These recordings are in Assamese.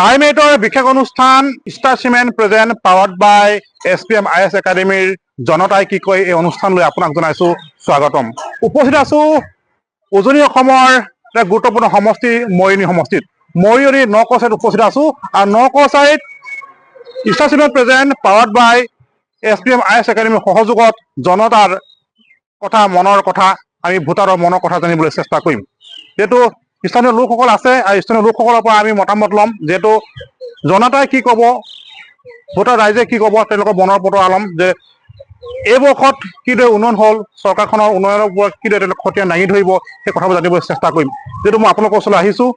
টাইমেটৰ বিশেষ অনুষ্ঠান star cement present powered by SPM IS একাডেমীৰ জনতাই কি কয় এই অনুষ্ঠানলৈ আপোনাক জনাইছো স্বাগতম। উপস্থিত আছো উজনি অসমৰ এটা গুৰুত্বপূৰ্ণ সমষ্টি মৰিয়নি সমষ্টিত। মৰিয়নি নকচাইত উপস্থিত আছো আৰু নকচাইত star cement present powered by SPM IS একাডেমীৰ সহযোগত জনতাৰ কথা মনৰ কথা আমি ভোটাৰৰ মনৰ কথা জানিবলৈ চেষ্টা কৰিম। যেহেতু স্থানীয় লোকসকল আছে আৰু স্থানীয় লোকসকলৰ পৰা আমি মতামত ল'ম, যিহেতু জনতাই কি ক'ব, ভোটাৰ ৰাইজে কি ক'ব, তেওঁলোকৰ মনৰ পতৰ আলম যে এই বৰ্ষত কিদৰে উন্নয়ন হ'ল, চৰকাৰখনৰ উন্নয়নৰ ওপৰত কিদৰে তেওঁলোক খতিয়ান দাঙি ধৰিব, সেই কথাবোৰ জানিবলৈ চেষ্টা কৰিম। যিহেতু মই আপোনালোকৰ ওচৰলৈ আহিছোঁ,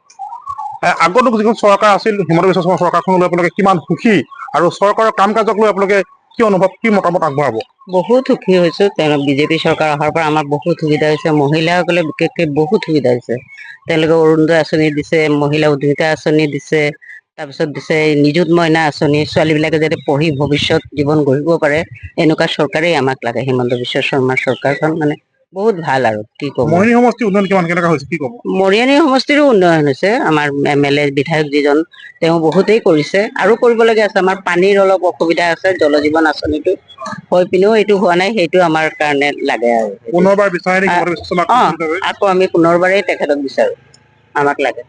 আগন্তুক যিখন চৰকাৰ আছিল হিমন্ত বিশ্ব শৰ্মা চৰকাৰখনলৈ আপোনালোকে কিমান সুখী আৰু চৰকাৰৰ কাম কাজক লৈ আপোনালোকে কি অনুভৱ, কি মতামত আগবঢ়াব? বহুত সুখী হৈছো। বিজেপি চৰকাৰ অহাৰ পৰা আমাৰ বহুত সুবিধা হৈছে। মহিলাসকলে বিশেষকৈ বহুত সুবিধা হৈছে। তেওঁলোকে অৰুণোদয় আঁচনি দিছে, মহিলা উদ্যোমিতা আঁচনি দিছে, তাৰপিছত দিছে নিযুত মইনা আঁচনি। ছোৱালীবিলাকে যাতে পঢ়ি ভৱিষ্যত জীৱন গঢ়িব পাৰে, এনেকুৱা চৰকাৰেই আমাক লাগে। হিমন্ত বিশ্ব শৰ্মাৰ চৰকাৰখন মানে বহুত ভাল আৰু কি ক'ব। মৰিয়নি সমষ্টিৰ উন্নয়ন কেনেকুৱা হৈছে কি ক'ব? মৰিয়নি সমষ্টিৰো উন্নয়ন হৈছে। আমাৰ MLA বিধায়ক যিজন, তেওঁ বহুতেই কৰিছে, আৰু কৰিবলগীয়া আছে। আমাৰ পানীৰ অলপ অসুবিধা আছে, জল জীৱন আঁচনিটো হৈ পিনেও এইটো হোৱা নাই, সেইটো আমাৰ কাৰণে লাগে আৰু পুনৰবাৰ বিচাৰে আকৌ আমি পুনৰবাৰেই তেখেতক বিচাৰো, আমাক লাগে।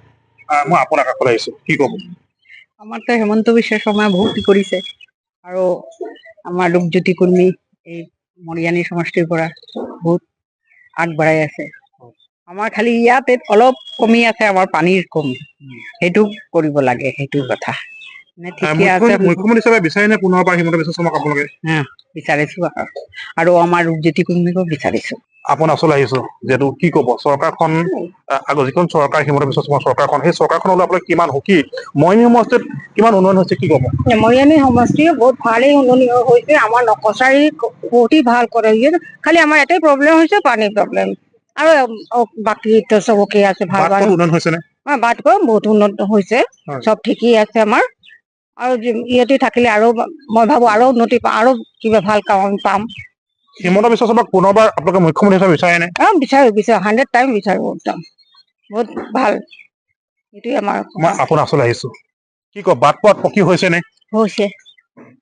মই আপোনাক কাষলৈ আহিছো, কি ক'ব? আমাৰ তো হিমন্ত বিশ্ব শৰ্মাই বহুত কি কৰিছে, আৰু আমাৰ ৰূপজ্যোতি কুৰ্মী এই মৰিয়নি সমষ্টিৰ পৰা বহুত আগবাঢ়াই আছে। আমাৰ খালি ইয়াতে অলপ কমি আছে, আমাৰ পানীৰ কমি, সেইটো কৰিব লাগে, সেইটো কথা। মুখ্যমন্ত্ৰী হিচাপে বিচাৰে নে পুনৰবাৰ হিমন্ত বিশ্ব শৰ্মাক আপোনালোকে? বিচাৰিছো, আৰু আমাৰ ৰূপজ্যোতি কুৰ্মীকো বিচাৰিছো। আপোনাৰ ওচৰলৈ আহিছো, যিহেতু কি ক'ব চৰকাৰখন, যিখন চৰকাৰ হিমন্ত বিশ্ব শৰ্মা চৰকাৰখন, সেই চৰকাৰখনলৈ আপোনালোকে কিমান সুখী? মৰিয়নি সমষ্টিত কিমান উন্নয়ন হৈছে কি ক'ব? মৰিয়নি সমষ্টিও বহুত ভালেই উন্নয়ন হৈছে। আমাৰ নকচাৰী বহুতেই ভাল কৰে, খালি আমাৰ এটাই প্ৰব্লেম হৈছে, পানীৰ প্ৰব্লেম, আৰু বাকী চবকে আছে ভাল ভাল উন্নয়ন হৈছে নে? বাটকৈ বহুত উন্নত হৈছে, চব ঠিকেই আছে আমাৰ। আৰু ইহঁতে থাকিলে আৰু মই ভাবো আৰু উন্নতি পাম, আৰু কিবা ভাল কাম আমি পাম। হিমন্ত বিশ্ব শৰ্মাক পুনৰবাৰ আপোনালোকে মুখ্যমন্ত্ৰী হিচাপে বিচাৰে নে? বিচাৰো 100 টাইম বিচাৰো, একদম বহুত ভাল। এইটোৱে আমাৰ। মই আপোনাৰ ওচৰলৈ আহিছো, কি কয় বাট পথ পকী হৈছে নে? হৈছে,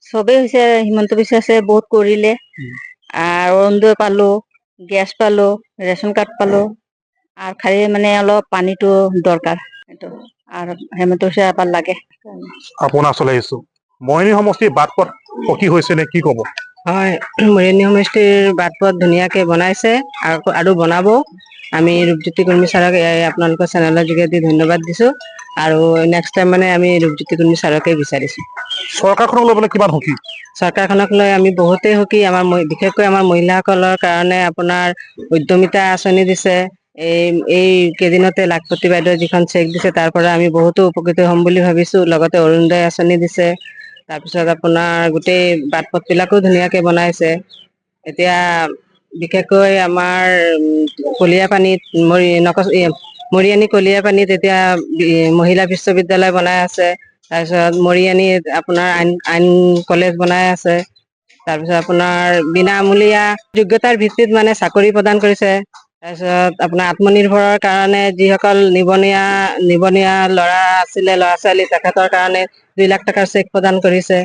চবেই হৈছে। হিমন্ত বিশ্ব বহুত কৰিলে, অৰুণোদয় পালো, গেছ পালো, ৰেচন কাৰ্ড পালো, আৰু খালি মানে অলপ পানীটো দৰকাৰ, সেইটো আৰু হিমন্ত বিশ্ব এবাৰ লাগে। আপোনাৰ ওচৰলৈ আহিছো, মৰিয়নি সমষ্টিৰ বাট পথ পকী হৈছে নে কি ক'ব? হয়, মৰিয়নি সমষ্টিৰ বাট পথ ধুনীয়াকে বনাইছে, আৰু বনাব। আমি ৰূপজ্যোতি কুৰ্মী ছাৰক আপোনালোকৰ চেনেলৰ যোগেদি ধন্যবাদ দিছো, আৰু নেক্সট টাইম মানে আমি ৰূপজ্যোতি কুৰ্মী ছাৰকে বিচাৰিছো। চৰকাৰখনক লৈ পেলাই কিমান সুখী? চৰকাৰখনক লৈ আমি বহুতেই সুখী। আমাৰ বিশেষকৈ আমাৰ মহিলাসকলৰ কাৰণে আপোনাৰ উদ্যমিতা আঁচনি দিছে। এই কেইদিনতে লাখপতি বাইদেৱে যিখন চেক দিছে, তাৰ পৰা আমি বহুতো উপকৃত হ'ম বুলি ভাবিছো। লগতে অৰুণোদয় আঁচনি দিছে, তাৰপিছত আপোনাৰ গোটেই বাট পথ বিলাকো ধুনীয়াকে বনাইছে। এতিয়া বিশেষকৈ আমাৰ কলিয়াপানীত মৰিয়নি কলিয়াপানীত এতিয়া মহিলা বিশ্ববিদ্যালয় বনাই আছে। তাৰপিছত মৰিয়নিত আপোনাৰ আইন কলেজ বনাই আছে। তাৰপিছত আপোনাৰ বিনামূলীয়া যোগ্যতাৰ ভিত্তিত মানে চাকৰি প্ৰদান কৰিছে। তাৰপিছত আপোনাৰ আত্মনিৰ্ভৰৰ কাৰণে যিসকল নিবনুৱা ল'ৰা আছিলে, ল'ৰা ছোৱালী, তেখেতৰ কাৰণে 2 লাখ টকাৰ চেক প্ৰদান কৰিছে।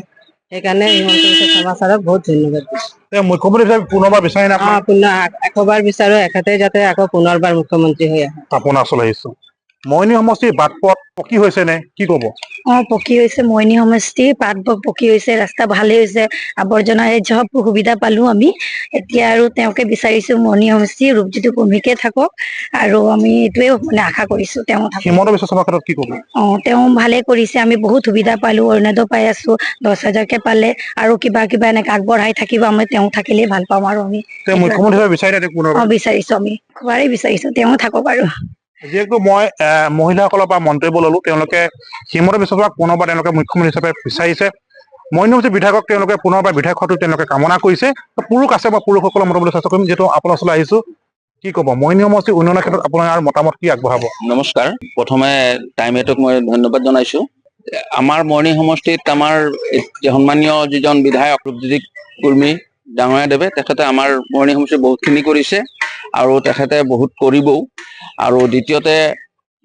সেইকাৰণে হিমন্ত বিশ্ব শৰ্মা ছাৰক বহুত ধন্যবাদ দিছো। মুখ্যমন্ত্ৰী হিচাপে পুনৰবাৰ বিচাৰে নে? এশবাৰ বিচাৰো, এখেতে যাতে আকৌ পুনৰবাৰ মুখ্যমন্ত্ৰী হৈ আহে। আপোনাৰ ওচৰলৈ আহিছো, মৰিয়নি সমষ্টিৰ বাট পথ পকী হৈছে নে কি ক'ব? পকী হৈছে। মৰিয়নি সমষ্টিৰ বাট পকী হৈছে, ৰাস্তা ভালেই হৈছে, আৱৰ্জনা চব সুবিধা পালো আমি। এতিয়া আৰু তেওঁকে বিচাৰিছো, মৰিয়নি সমষ্টি ৰূপজ্যোতি কুৰ্মীকে থাকক, আৰু আমি এইটোৱে মানে আশা কৰিছো তেওঁ থাকক। হিমন্ত বিশ্ব শৰ্মাৰ ক্ষেত্ৰত কি ক'ব? তেওঁ ভালে কৰিছে, আমি বহুত সুবিধা পালো, অৰুণোদয় পাই আছো, 10,000কে পালে, আৰু কিবা এনেকে আগবঢ়াই থাকিব। আমি তেওঁ থাকিলেই ভাল পাম, আৰু আমি মুখ্যমন্ত্ৰী হিচাপে বিচাৰে পুনৰবাৰ? বিচাৰিছো, আমি খুবেই বিচাৰিছো তেওঁ থাকক। আৰু যিহেতু মই মহিলাসকলৰ পৰা মন্তব্য ললো, তেওঁলোকে হিমন্ত বিশ্ব শৰ্মাক পুনৰবাৰ তেওঁলোকে মুখ্যমন্ত্ৰী হিচাপে বিচাৰিছে। মৰিয়নি সমষ্টিৰ বিধায়কক তেওঁলোকে পুনৰবাৰ বিধায়ক হোৱাটো তেওঁলোকে কামনা কৰিছে। পুৰুষ আছে, মই পুৰুষসকলৰ মতামত চেষ্টা কৰিম। যিহেতু আপোনাৰ ওচৰলৈ আহিছো, কি ক'ব মৰিয়নি সমষ্টিৰ উন্নয়নৰ ক্ষেত্ৰত আপোনাৰ মতামত কি আগবঢ়াব? নমস্কাৰ, প্ৰথমে টাইমেটক মই ধন্যবাদ জনাইছো। আমাৰ মৰিয়নি সমষ্টিত আমাৰ সন্মানীয় যিজন বিধায়ক ৰূপজ্যোতি কুৰ্মী ডাঙৰীয়াদেৱে, তেখেতে আমাৰ মৰিয়নি সমষ্টিত বহুতখিনি কৰিছে, আৰু তেখেতে বহুত কৰিবও। আৰু দ্বিতীয়তে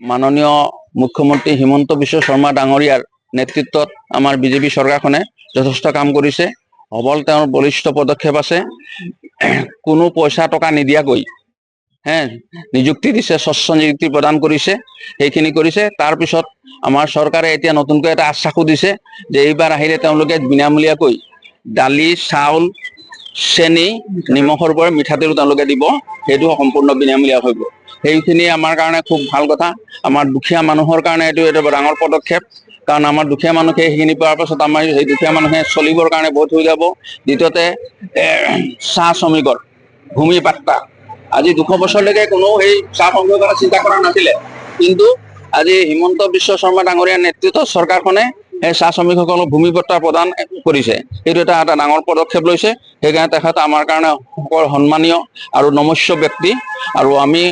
মাননীয় মুখ্যমন্ত্ৰী হিমন্ত বিশ্ব শৰ্মা ডাঙৰীয়াৰ নেতৃত্বত আমাৰ বিজেপি চৰকাৰখনে যথেষ্ট কাম কৰিছে। সবল তেওঁৰ বলিষ্ঠ পদক্ষেপ আছে। কোনো পইচা টকা নিদিয়াকৈ নিযুক্তি দিছে, স্বচ্ছ নিযুক্তি প্ৰদান কৰিছে, সেইখিনি কৰিছে। তাৰপিছত আমাৰ চৰকাৰে এতিয়া নতুনকৈ এটা আশ্বাসো দিছে যে এইবাৰ আহিলে তেওঁলোকে বিনামূলীয়াকৈ দালি, চাউল, চেনি, নিমখৰ পৰা মিঠাতেলো তেওঁলোকে দিব, সেইটো সম্পূৰ্ণ বিনামূলীয়া হ'ব। সেইখিনি আমাৰ কাৰণে খুব ভাল কথা। আমাৰ দুখীয়া মানুহৰ কাৰণে এইটো এটা ডাঙৰ পদক্ষেপ, কাৰণ আমাৰ দুখীয়া মানুহে সেইখিনি পোৱাৰ পাছত আমাৰ সেই দুখীয়া মানুহে চলিবৰ কাৰণে বহুত হৈ যাব। দ্বিতীয়তে চাহ শ্ৰমিকৰ ভূমি পাট্টা, আজি 200 বছৰলৈকে কোনো সেই চাহ শ্ৰমিকৰ কথা চিন্তা কৰা নাছিলে, কিন্তু আজি হিমন্ত বিশ্ব শৰ্মা ডাঙৰীয়াৰ নেতৃত্বত চৰকাৰখনে সেই চাহ শ্ৰমিকসকলক ভূমি পট্টা প্ৰদান কৰিছে। সেইটো এটা ডাঙৰ পদক্ষেপ লৈছে। সেইকাৰণে তেখেত আমাৰ কাৰণে সন্মানীয় আৰু নমস্য ব্যক্তি। আৰু আমি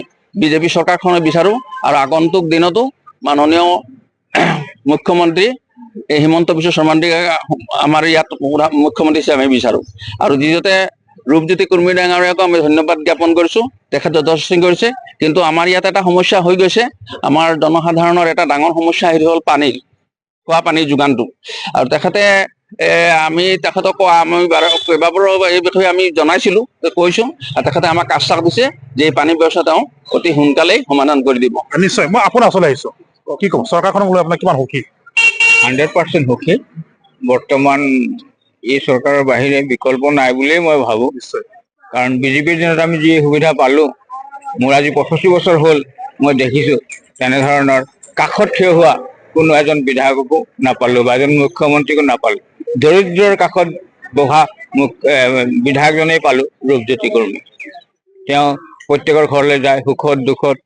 বিজেপি চৰকাৰখনে বিচাৰো আৰু আগন্তুক দিনতো মাননীয় মুখ্যমন্ত্ৰী হিমন্ত বিশ্ব শৰ্মাক আমাৰ ইয়াত মুখ্যমন্ত্ৰী হিচাপে আমি বিচাৰো। আৰু দ্বিতীয়তে ৰূপজ্যোতি কুৰ্মী ডাঙৰীয়াকো আমি ধন্যবাদ জ্ঞাপন কৰিছো, তেখেত যথেষ্ট কৰিছে। কিন্তু আমাৰ ইয়াত এটা সমস্যা হৈ গৈছে, আমাৰ জনসাধাৰণৰ এটা ডাঙৰ সমস্যা সেইটো হ'ল পানীৰ, খোৱা পানীৰ যোগানটো। আৰু তেখেতে আমি তেখেতক আমি কেইবাবাৰো এই বিষয়ে আমি জনাইছিলো, কৈছো, আৰু তেখেতে আমাক আশ্বাস দিছে যে এই পানীৰ ব্যৱস্থা তেওঁ অতি সোনকালেই সমাধান কৰি দিব। নিশ্চয়। মই আপোনাৰ ওচৰলৈ আহিছো, কি ক'ব চৰকাৰখনক লৈ আপোনাৰ কিমান সুখী? 100% সুখী। বৰ্তমান এই চৰকাৰৰ বাহিৰে বিকল্প নাই বুলিয়েই মই ভাবো। নিশ্চয়। কাৰণ বিজেপিৰ দিনত আমি যি সুবিধা পালো, মোৰ আজি 85 বছৰ হ'ল, মই দেখিছো তেনেধৰণৰ কাষত থিয় হোৱা কোনো এজন বিধায়ককো নাপালো বা এজন মুখ্যমন্ত্ৰীকো নাপালো। দৰিদ্ৰৰ কাষত বহা বিধায়কজনেই পালো, ৰূপজ্যোতি কুৰ্মী। তেওঁ প্ৰত্যেকৰ ঘৰলৈ যায়, সুখত দুখত,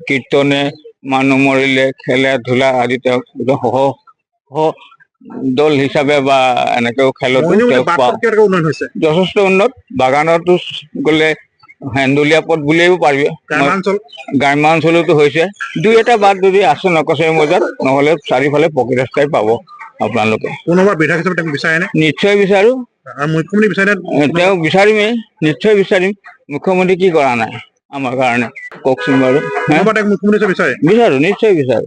কীৰ্তনে, মানুহ মৰিলে, খেলা ধূলা আদি তেওঁক সহ দল হিচাপে বা এনেকেও খেলতো তেওঁক পাওঁ। উন্নয়ন হৈছে, যথেষ্ট উন্নত। বাগানতো গ'লে হেন্দুলীয়া পথ বুলিব পাৰিব। গ্ৰাম্যাঞ্চলতো হৈছে। দুই এটা বাট যদি আছে নকছাৰী মৌজাত, নহ'লে চাৰিওফালে পকী ৰাস্তাই পাব আপোনালোকে। কোনোবা বিধায়ক হিচাপে তেওঁক বিচাৰেনে? নিশ্চয় বিচাৰো। মুখ্যমন্ত্ৰী বিচাৰে? তেওঁক বিচাৰিমেই, নিশ্চয় বিচাৰিম। মুখ্যমন্ত্ৰী কি কৰা নাই আমাৰ কাৰণে কওকচোন বাৰু? মুখ্যমন্ত্ৰী বিচাৰে? বিচাৰো, নিশ্চয় বিচাৰো।